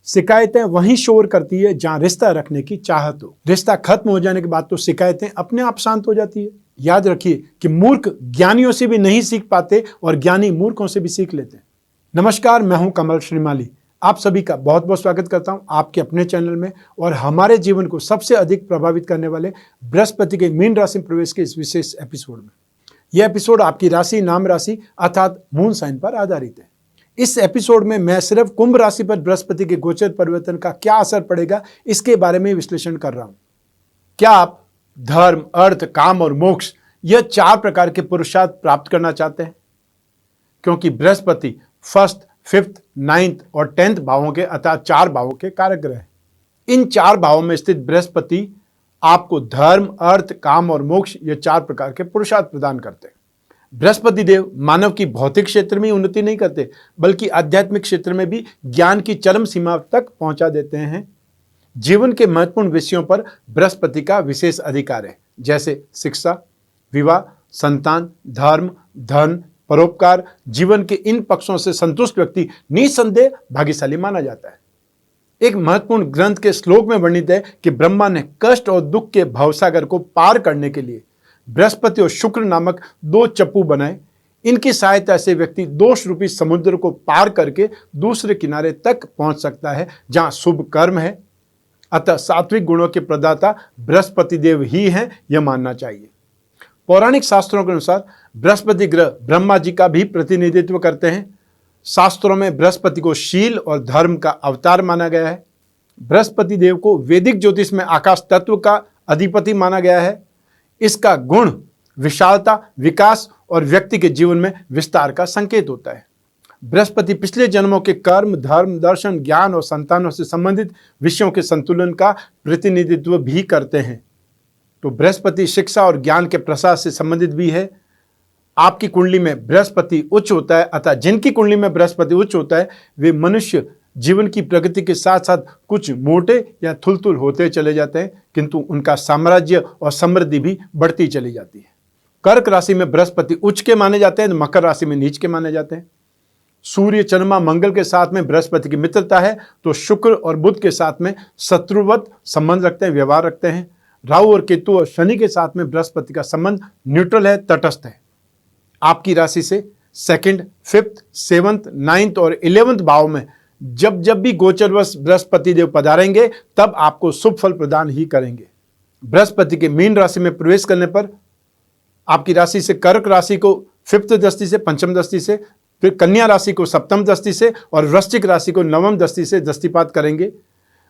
शिकायतें वहीं शोर करती है जहां रिश्ता रखने की चाहत हो। रिश्ता खत्म हो जाने के बाद तो शिकायतें अपने आप शांत हो जाती है। याद रखिए कि मूर्ख ज्ञानियों से भी नहीं सीख पाते और ज्ञानी मूर्खों से भी सीख लेते हैं। नमस्कार, मैं हूं कमल श्रीमाली। आप सभी का बहुत बहुत स्वागत करता हूं आपके अपने चैनल में और हमारे जीवन को सबसे अधिक प्रभावित करने वाले बृहस्पति के मीन राशि में प्रवेश के इस विशेष एपिसोड में। यह एपिसोड आपकी राशि, नाम राशि अर्थात मून साइन पर आधारित है। इस एपिसोड में मैं सिर्फ कुंभ राशि पर बृहस्पति के गोचर परिवर्तन का क्या असर पड़ेगा इसके बारे में विश्लेषण कर रहा हूं। क्या आप धर्म, अर्थ, काम और मोक्ष यह 4 प्रकार के पुरुषार्थ प्राप्त करना चाहते हैं? क्योंकि बृहस्पति 1st, 5th, 9th और 10th भावों के अर्थात 4 भावों के कारक ग्रह हैं। इन 4 भावों में स्थित बृहस्पति आपको धर्म, अर्थ, काम और मोक्ष ये 4 प्रकार के पुरुषार्थ प्रदान करते हैं। बृहस्पति देव मानव की भौतिक क्षेत्र में उन्नति नहीं करते बल्कि आध्यात्मिक क्षेत्र में भी ज्ञान की चरम सीमा तक पहुंचा देते हैं। जीवन के महत्वपूर्ण विषयों पर बृहस्पति का विशेष अधिकार है, जैसे शिक्षा, विवाह, संतान, धर्म, धन, परोपकार। जीवन के इन पक्षों से संतुष्ट व्यक्ति निसंदेह भाग्यशाली माना जाता है। एक महत्वपूर्ण ग्रंथ के श्लोक में वर्णित है कि ब्रह्मा ने कष्ट और दुख के भवसागर को पार करने के लिए बृहस्पति और शुक्र नामक 2 चप्पू बनाए। इनकी सहायता से व्यक्ति दोष रूपी समुद्र को पार करके दूसरे किनारे तक पहुंच सकता है जहां शुभ कर्म है। अतः सात्विक गुणों के प्रदाता बृहस्पति देव ही हैं, यह मानना चाहिए। पौराणिक शास्त्रों के अनुसार बृहस्पति ग्रह ब्रह्मा जी का भी प्रतिनिधित्व करते हैं। शास्त्रों में बृहस्पति को शील और धर्म का अवतार माना गया है। बृहस्पति देव को वैदिक ज्योतिष में आकाश तत्व का अधिपति माना गया है। इसका गुण विशालता, विकास और व्यक्ति के जीवन में विस्तार का संकेत होता है। बृहस्पति पिछले जन्मों के कर्म, धर्म, दर्शन, ज्ञान और संतानों से संबंधित विषयों के संतुलन का प्रतिनिधित्व भी करते हैं। तो बृहस्पति शिक्षा और ज्ञान के प्रसार से संबंधित भी है। आपकी कुंडली में बृहस्पति उच्च होता है, अतः जिनकी कुंडली में बृहस्पति उच्च होता है वे मनुष्य जीवन की प्रगति के साथ साथ कुछ मोटे या थुलथुल होते चले जाते हैं, किंतु उनका साम्राज्य और समृद्धि भी बढ़ती चली जाती है। कर्क राशि में बृहस्पति उच्च के माने जाते हैं, मकर राशि में नीच के माने जाते हैं। सूर्य, चंद्रमा, मंगल के साथ में बृहस्पति की मित्रता है, तो शुक्र और बुध के साथ में शत्रुवत संबंध रखते हैं, व्यवहार रखते हैं। राहु और केतु और शनि के साथ में बृहस्पति का संबंध न्यूट्रल है, तटस्थ है। आपकी राशि से 2nd, 5th, 7th, 9th और 11th भाव में जब भी गोचरवश बृहस्पति देव पधारेंगे तब आपको शुभ फल प्रदान ही करेंगे। बृहस्पति के मीन राशि में प्रवेश करने पर आपकी राशि से कर्क राशि को 5th दृष्टि से, 5th दृष्टि से, फिर कन्या राशि को 7th दृष्टि से और वृश्चिक राशि को 9th दृष्टि से दृष्टिपात करेंगे।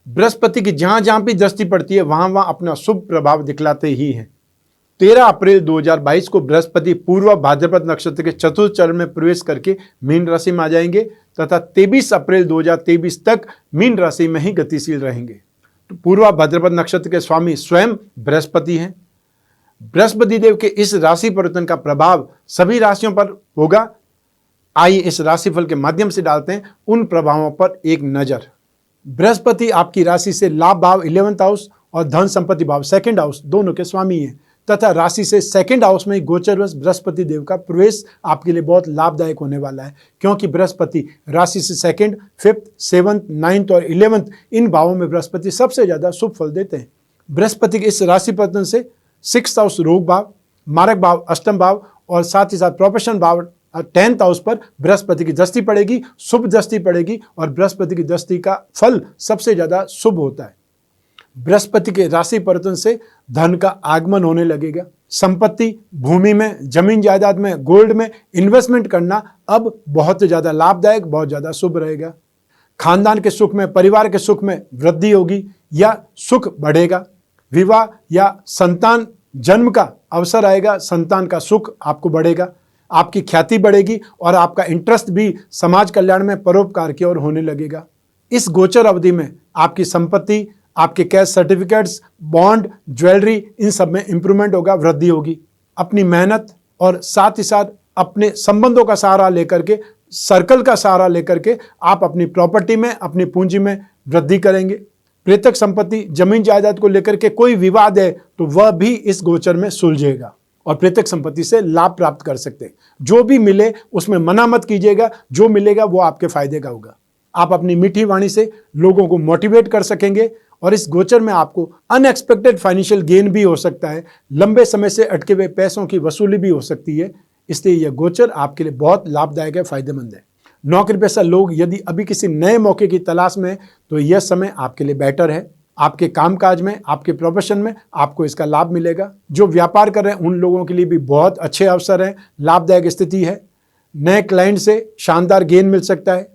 बृहस्पति की जहां जहां भी दृष्टि पड़ती है वहां वहां अपना शुभ प्रभाव दिखलाते ही हैं। 13 अप्रैल 2022 को बृहस्पति पूर्व भाद्रपद नक्षत्र के चतुर्थ चरण में प्रवेश करके मीन राशि में आ जाएंगे तथा 23 अप्रैल 2023 तक मीन राशि में ही गतिशील रहेंगे। तो पूर्व भाद्रपद नक्षत्र के स्वामी स्वयं बृहस्पति हैं। बृहस्पति देव के इस राशि परिवर्तन का प्रभाव सभी राशियों पर होगा। आइए इस राशिफल के माध्यम से डालते हैं उन प्रभावों पर एक नजर। बृहस्पति आपकी राशि से लाभ भाव 11th हाउस और धन संपत्ति भाव 2nd हाउस दोनों के स्वामी हैं तथा राशि से 2nd हाउस में गोचरवश बृहस्पति देव का प्रवेश आपके लिए बहुत लाभदायक होने वाला है, क्योंकि बृहस्पति राशि से 2nd, 5th, 7th, 9th और 11th इन भावों में बृहस्पति सबसे ज्यादा शुभ फल देते हैं। बृहस्पति के इस राशि परिवर्तन से 6th हाउस रोग भाव, मारक भाव, अष्टम भाव और साथ ही साथ प्रोफेशन भाव 10th हाउस पर बृहस्पति की दृष्टि पड़ेगी, शुभ दृष्टि पड़ेगी और बृहस्पति की दृष्टि का फल सबसे ज्यादा शुभ होता है। बृहस्पति के राशि परिवर्तन से धन का आगमन होने लगेगा। संपत्ति, भूमि में, जमीन जायदाद में, गोल्ड में इन्वेस्टमेंट करना अब बहुत ज्यादा लाभदायक, बहुत ज्यादा शुभ रहेगा। खानदान के सुख में, परिवार के सुख में वृद्धि होगी या सुख बढ़ेगा। विवाह या संतान जन्म का अवसर आएगा, संतान का सुख आपको बढ़ेगा। आपकी ख्याति बढ़ेगी और आपका इंटरेस्ट भी समाज कल्याण में, परोपकार की ओर होने लगेगा। इस गोचर अवधि में आपकी संपत्ति, आपके कैश सर्टिफिकेट्स, बॉन्ड, ज्वेलरी इन सब में इंप्रूवमेंट होगा, वृद्धि होगी। अपनी मेहनत और साथ ही साथ अपने संबंधों का सहारा लेकर के, सर्कल का सहारा लेकर के आप अपनी प्रॉपर्टी में, अपनी पूंजी में वृद्धि करेंगे। प्रेतक संपत्ति, जमीन जायदाद को लेकर के कोई विवाद है तो वह भी इस गोचर में सुलझेगा और प्रेतक संपत्ति से लाभ प्राप्त कर सकते हैं। जो भी मिले उसमें मना मत कीजिएगा, जो मिलेगा वो आपके फायदे का होगा। आप अपनी मीठी वाणी से लोगों को मोटिवेट कर सकेंगे और इस गोचर में आपको अनएक्सपेक्टेड फाइनेंशियल गेन भी हो सकता है। लंबे समय से अटके हुए पैसों की वसूली भी हो सकती है। इसलिए यह गोचर आपके लिए बहुत लाभदायक है, फायदेमंद है। नौकरी पेशा लोग यदि अभी किसी नए मौके की तलाश में हैं तो यह समय आपके लिए बेटर है। आपके कामकाज में, आपके प्रोफेशन में आपको इसका लाभ मिलेगा। जो व्यापार कर रहे हैं उन लोगों के लिए भी बहुत अच्छे अवसर हैं, लाभदायक स्थिति है। नए क्लाइंट से शानदार गेन मिल सकता है।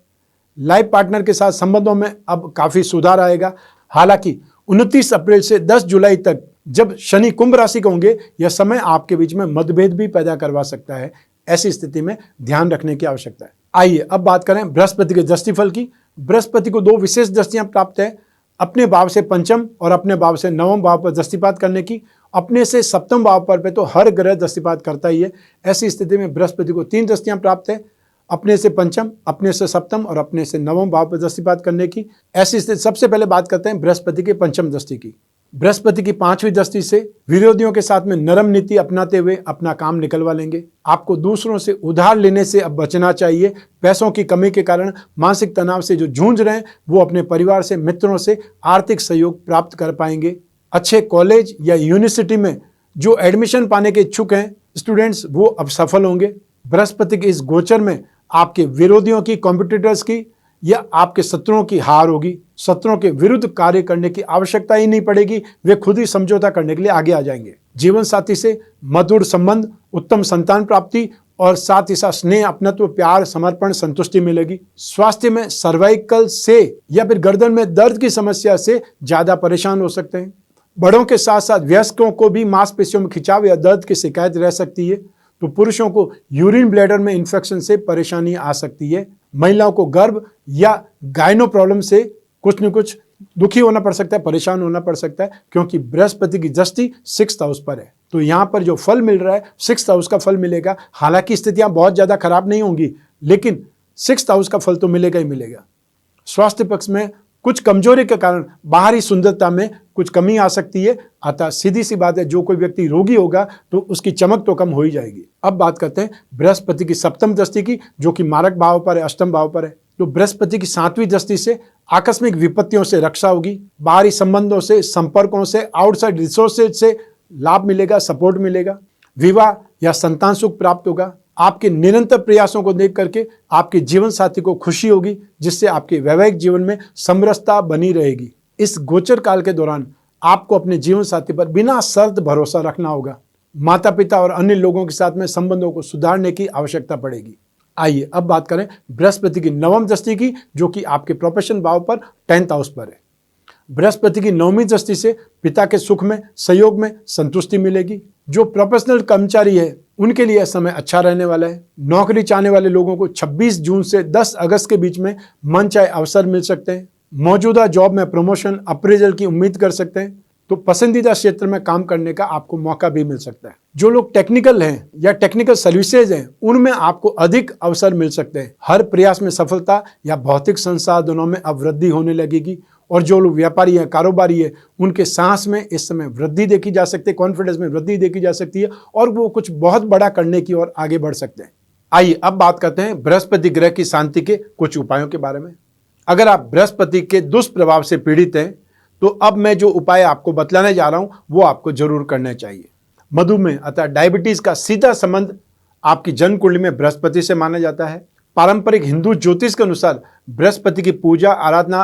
लाइफ पार्टनर के साथ संबंधों में अब काफ़ी सुधार आएगा। हालांकि 29 अप्रैल से 10 जुलाई तक जब शनि कुंभ राशि के होंगे, यह समय आपके बीच में मतभेद भी पैदा करवा सकता है। ऐसी स्थिति में ध्यान रखने की आवश्यकता है। आइए अब बात करें बृहस्पति के दृष्टिफल की। बृहस्पति को 2 विशेष दृष्टियां प्राप्त है, अपने भाव से पंचम और अपने भाव से नवम भाव पर दृष्टिपात करने की। अपने से सप्तम भाव पर तो हर ग्रह दृष्टिपात करता ही है। ऐसी स्थिति में बृहस्पति को 3 दृष्टियां प्राप्त है, अपने से पंचम, अपने से सप्तम और अपने से नवम भाव पर दृष्टिपात करने की। ऐसी स्थिति सबसे पहले बात करते हैं बृहस्पति के पंचम दृष्टि की। बृहस्पति की 5वीं दृष्टि से विरोधियों के साथ में नरम नीति अपनाते हुए अपना काम निकलवा लेंगे। आपको दूसरों से उधार लेने से अब बचना चाहिए। पैसों की कमी के कारण मानसिक तनाव से जो जूझ रहे हैं वो अपने परिवार से, मित्रों से आर्थिक सहयोग प्राप्त कर पाएंगे। अच्छे कॉलेज या यूनिवर्सिटी में जो एडमिशन पाने के इच्छुक हैं स्टूडेंट्स, वो अब सफल होंगे। बृहस्पति के इस गोचर में आपके विरोधियों की, कॉम्पिटिटर्स की या आपके शत्रुओं की हार होगी। शत्रुओं के विरुद्ध कार्य करने की आवश्यकता ही नहीं पड़ेगी, वे खुद ही समझौता करने के लिए आगे आ जाएंगे। जीवन साथी से मधुर संबंध, उत्तम संतान प्राप्ति और साथ ही साथ स्नेह, अपनत्व, प्यार, समर्पण, संतुष्टि मिलेगी। स्वास्थ्य में सर्वाइकल से या फिर गर्दन में दर्द की समस्या से ज्यादा परेशान हो सकते हैं। बड़ों के साथ साथ वयस्कों को भी मांसपेशियों में खिंचाव या दर्द की शिकायत रह सकती है। तो पुरुषों को यूरिन ब्लैडर में इन्फेक्शन से परेशानी आ सकती है। महिलाओं को गर्भ या गायनो प्रॉब्लम से कुछ न कुछ दुखी होना पड़ सकता है, परेशान होना पड़ सकता है, क्योंकि बृहस्पति की दृष्टि 6th हाउस पर है। तो यहाँ पर जो फल मिल रहा है 6th हाउस का फल मिलेगा। हालांकि स्थितियां बहुत ज्यादा खराब नहीं होंगी, लेकिन 6th हाउस का फल तो मिलेगा ही मिलेगा। स्वास्थ्य पक्ष में कुछ कमजोरी के कारण बाहरी सुंदरता में कुछ कमी आ सकती है। अतः सीधी सी बात है, जो कोई व्यक्ति रोगी होगा तो उसकी चमक तो कम हो ही जाएगी। अब बात करते हैं बृहस्पति की 7th दृष्टि की, जो कि मारक भाव पर है, अष्टम भाव पर है। तो बृहस्पति की 7वीं दृष्टि से आकस्मिक विपत्तियों से रक्षा होगी। बाहरी संबंधों से, संपर्कों से, आउटसाइड रिसोर्सेज से लाभ मिलेगा, सपोर्ट मिलेगा। विवाह या संतान सुख प्राप्त होगा। आपके निरंतर प्रयासों को देख करके आपके जीवन साथी को खुशी होगी, जिससे आपके वैवाहिक जीवन में समरसता बनी रहेगी। इस गोचर काल के दौरान आपको अपने जीवन साथी पर बिना शर्त भरोसा रखना होगा। माता पिता और अन्य लोगों के साथ में संबंधों को सुधारने की आवश्यकता पड़ेगी। आइए अब बात करें बृहस्पति की 9वीं दृष्टि की, जो कि आपके प्रोफेशन भाव पर 10th हाउस पर है। बृहस्पति की 9वीं दृष्टि से पिता के सुख में, सहयोग में संतुष्टि मिलेगी। जो प्रोफेशनल कर्मचारी है उनके लिए समय अच्छा रहने वाला है। नौकरी चाहने वाले लोगों को 26 जून से 10 अगस्त के बीच में मनचाहे अवसर मिल सकते हैं। मौजूदा जॉब में प्रमोशन, अप्रेजल की उम्मीद कर सकते हैं। तो पसंदीदा क्षेत्र में काम करने का आपको मौका भी मिल सकता है। जो लोग टेक्निकल हैं या टेक्निकल सर्विसेज हैं, उनमें आपको अधिक अवसर मिल सकते हैं। हर प्रयास में सफलता या भौतिक संसाधनों में अब वृद्धि होने लगेगी। और जो लोग व्यापारी हैं, कारोबारी है, उनके साहस में इस समय वृद्धि देखी जा सकती है, कॉन्फिडेंस में वृद्धि देखी जा सकती है और वो कुछ बहुत बड़ा करने की ओर आगे बढ़ सकते हैं। आइए अब बात करते हैं बृहस्पति ग्रह की शांति के कुछ उपायों के बारे में। अगर आप बृहस्पति के दुष्प्रभाव से पीड़ित हैं तो अब मैं जो उपाय आपको बतलाने जा रहा हूं वो आपको जरूर करना चाहिए। मधुमेह अर्थात डायबिटीज का सीधा संबंध आपकी जन्म कुंडली में बृहस्पति से माना जाता है। पारंपरिक हिंदू ज्योतिष के अनुसार बृहस्पति की पूजा आराधना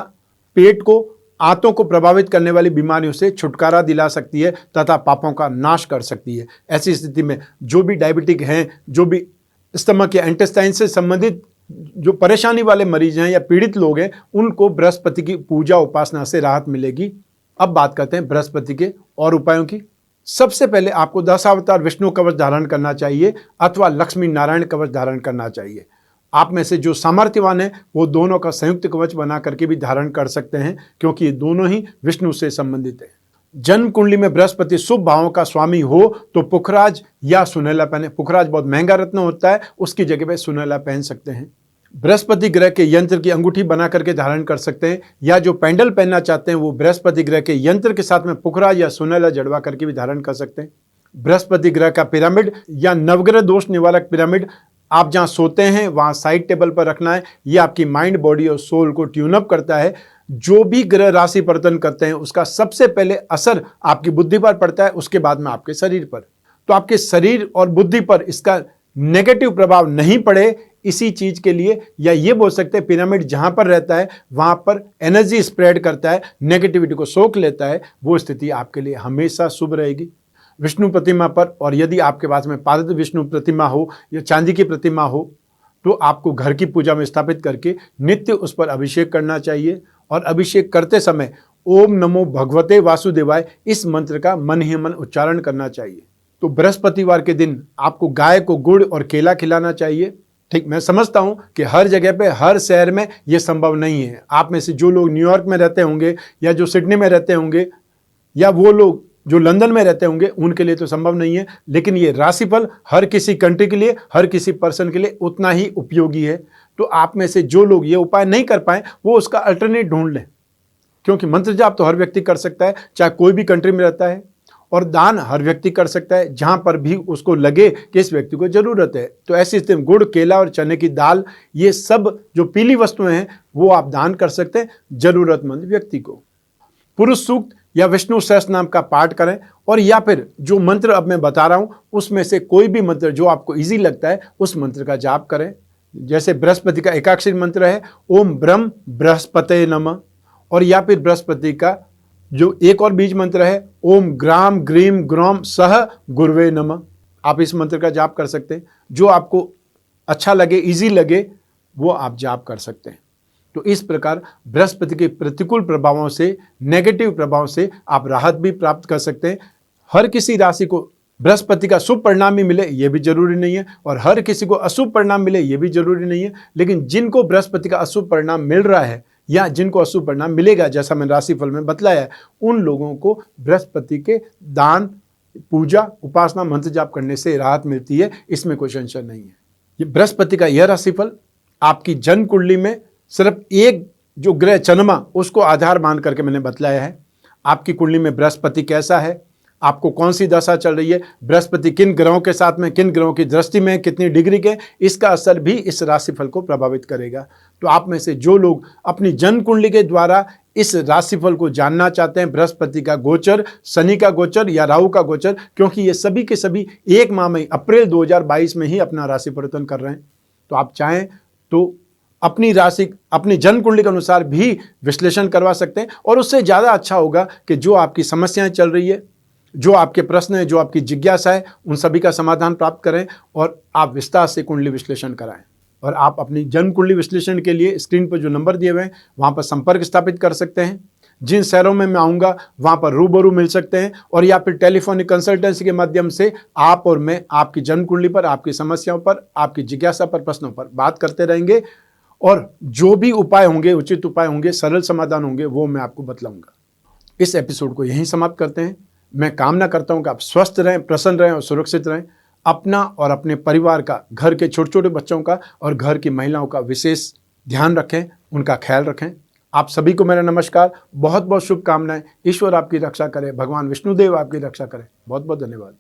पेट को, आंतों को प्रभावित करने वाली बीमारियों से छुटकारा दिला सकती है तथा पापों का नाश कर सकती है। ऐसी स्थिति में जो भी डायबिटिक हैं, जो भी स्टमक या इंटेस्टाइन से संबंधित जो परेशानी वाले मरीज हैं या पीड़ित लोग हैं, उनको बृहस्पति की पूजा उपासना से राहत मिलेगी। अब बात करते हैं बृहस्पति के और उपायों की। सबसे पहले आपको 10 अवतार विष्णु कवच धारण करना चाहिए अथवा लक्ष्मी नारायण कवच धारण करना चाहिए। आप में से जो सामर्थ्यवान है वो दोनों का संयुक्त कवच बना करके भी धारण कर सकते हैं, क्योंकि ये दोनों ही विष्णु से संबंधित है। जन्म कुंडली में बृहस्पति शुभ भावों का स्वामी हो तो पुखराज या सुनहला पहने। पुखराज बहुत महंगा रत्न होता है, उसकी जगह पे सुनहला पहन सकते हैं। बृहस्पति ग्रह के यंत्र की अंगूठी बना करके धारण कर सकते हैं, या जो पेंडल पहनना चाहते हैं वो बृहस्पति ग्रह के यंत्र के साथ में पुखराज या सुनहला जड़वा करके भी धारण कर सकते हैं। बृहस्पति ग्रह का पिरामिड या नवग्रह दोष निवारक पिरामिड आप जहाँ सोते हैं वहाँ साइड टेबल पर रखना है। ये आपकी माइंड, बॉडी और सोल को ट्यून अप करता है। जो भी ग्रह राशि परिवर्तन करते हैं उसका सबसे पहले असर आपकी बुद्धि पर पड़ता है, उसके बाद में आपके शरीर पर। तो आपके शरीर और बुद्धि पर इसका नेगेटिव प्रभाव नहीं पड़े, इसी चीज के लिए, या ये बोल सकते हैं पिरामिड जहां पर रहता है वहां पर एनर्जी स्प्रेड करता है, नेगेटिविटी को सोख लेता है, वो स्थिति आपके लिए हमेशा शुभ रहेगी। विष्णु प्रतिमा पर, और यदि आपके पास में पार्वती विष्णु प्रतिमा हो या चांदी की प्रतिमा हो, तो आपको घर की पूजा में स्थापित करके नित्य उस पर अभिषेक करना चाहिए। और अभिषेक करते समय ओम नमो भगवते वासुदेवाय इस मंत्र का मन ही मन उच्चारण करना चाहिए। तो बृहस्पतिवार के दिन आपको गाय को गुड़ और केला खिलाना चाहिए। ठीक, मैं समझता हूं कि हर जगह पे, हर शहर में ये संभव नहीं है। आप में से जो लोग न्यूयॉर्क में रहते होंगे, या जो सिडनी में रहते होंगे, या वो लोग जो लंदन में रहते होंगे, उनके लिए तो संभव नहीं है। लेकिन ये राशिफल हर किसी कंट्री के लिए, हर किसी पर्सन के लिए उतना ही उपयोगी है। तो आप में से जो लोग ये उपाय नहीं कर पाए, वो उसका अल्टरनेट ढूंढ लें, क्योंकि मंत्र जाप तो हर व्यक्ति कर सकता है, चाहे कोई भी कंट्री में रहता है। और दान हर व्यक्ति कर सकता है, जहां पर भी उसको लगे कि इस व्यक्ति को जरूरत है। तो ऐसी स्थिति में गुड़, केला और चने की दाल, ये सब जो पीली वस्तुएं हैं, वो आप दान कर सकते हैं जरूरतमंद व्यक्ति को। पुरुष सूक्त या विष्णु सहस्त्र नाम का पाठ करें, और या फिर जो मंत्र अब मैं बता रहा हूं उसमें से कोई भी मंत्र जो आपको इजी लगता है उस मंत्र का जाप करें। जैसे बृहस्पति का एकाक्षरी मंत्र है ओम ब्रह्म बृहस्पते नमः, और या फिर बृहस्पति का जो एक और बीज मंत्र है ओम ग्राम ग्रीम ग्रोम सह गुरुवे नमः, आप इस मंत्र का जाप कर सकते हैं। जो आपको अच्छा लगे, इजी लगे, वो आप जाप कर सकते हैं। तो इस प्रकार बृहस्पति के प्रतिकूल प्रभावों से, नेगेटिव प्रभावों से आप राहत भी प्राप्त कर सकते हैं। हर किसी राशि को बृहस्पति का शुभ परिणाम भी मिले ये भी जरूरी नहीं है, और हर किसी को अशुभ परिणाम मिले ये भी जरूरी नहीं है। लेकिन जिनको बृहस्पति का अशुभ परिणाम मिल रहा है, या जिनको अशुभ परिणाम मिलेगा, जैसा मैंने राशिफल में बतलाया है, उन लोगों को बृहस्पति के दान, पूजा, उपासना, मंत्र जाप करने से राहत मिलती है। इसमें कोई संशय नहीं है। ये बृहस्पति का यह राशिफल आपकी जन्म कुंडली में सिर्फ एक जो ग्रह चंद्रमा, उसको आधार मान करके मैंने बतलाया है। आपकी कुंडली में बृहस्पति कैसा है, आपको कौन सी दशा चल रही है, बृहस्पति किन ग्रहों के साथ में, किन ग्रहों की दृष्टि में, कितनी डिग्री के, इसका असर भी इस राशिफल को प्रभावित करेगा। तो आप में से जो लोग अपनी जन्म कुंडली के द्वारा इस राशिफल को जानना चाहते हैं, बृहस्पति का गोचर, शनि का गोचर या राहु का गोचर, क्योंकि ये सभी के सभी एक माह में, अप्रैल 2022 में ही अपना राशि परिवर्तन कर रहे हैं, तो आप चाहें तो अपनी राशि, अपनी जन्म कुंडली के अनुसार भी विश्लेषण करवा सकते हैं। और उससे ज़्यादा अच्छा होगा कि जो आपकी समस्याएं चल रही है, जो आपके प्रश्न है, जो आपकी जिज्ञासा है, उन सभी का समाधान प्राप्त करें और आप विस्तार से कुंडली विश्लेषण कराएं। और आप अपनी जन्म कुंडली विश्लेषण के लिए स्क्रीन पर जो नंबर दिए हुए हैं वहाँ पर संपर्क स्थापित कर सकते हैं। जिन शहरों में मैं आऊँगा वहाँ पर रूबरू मिल सकते हैं, और या फिर टेलीफोनिक कंसल्टेंसी के माध्यम से आप और मैं आपकी जन्म कुंडली पर, आपकी समस्याओं पर, आपकी जिज्ञासा पर, प्रश्नों पर बात करते रहेंगे। और जो भी उपाय होंगे, उचित उपाय होंगे, सरल समाधान होंगे, वो मैं आपको बतलाऊंगा। इस एपिसोड को यहीं समाप्त करते हैं। मैं कामना करता हूं कि आप स्वस्थ रहें, प्रसन्न रहें और सुरक्षित रहें। अपना और अपने परिवार का, घर के छोटे छोटे बच्चों का और घर की महिलाओं का विशेष ध्यान रखें, उनका ख्याल रखें। आप सभी को मेरा नमस्कार, बहुत बहुत शुभकामनाएं। ईश्वर आपकी रक्षा करे, भगवान विष्णुदेव आपकी रक्षा करें। बहुत बहुत धन्यवाद।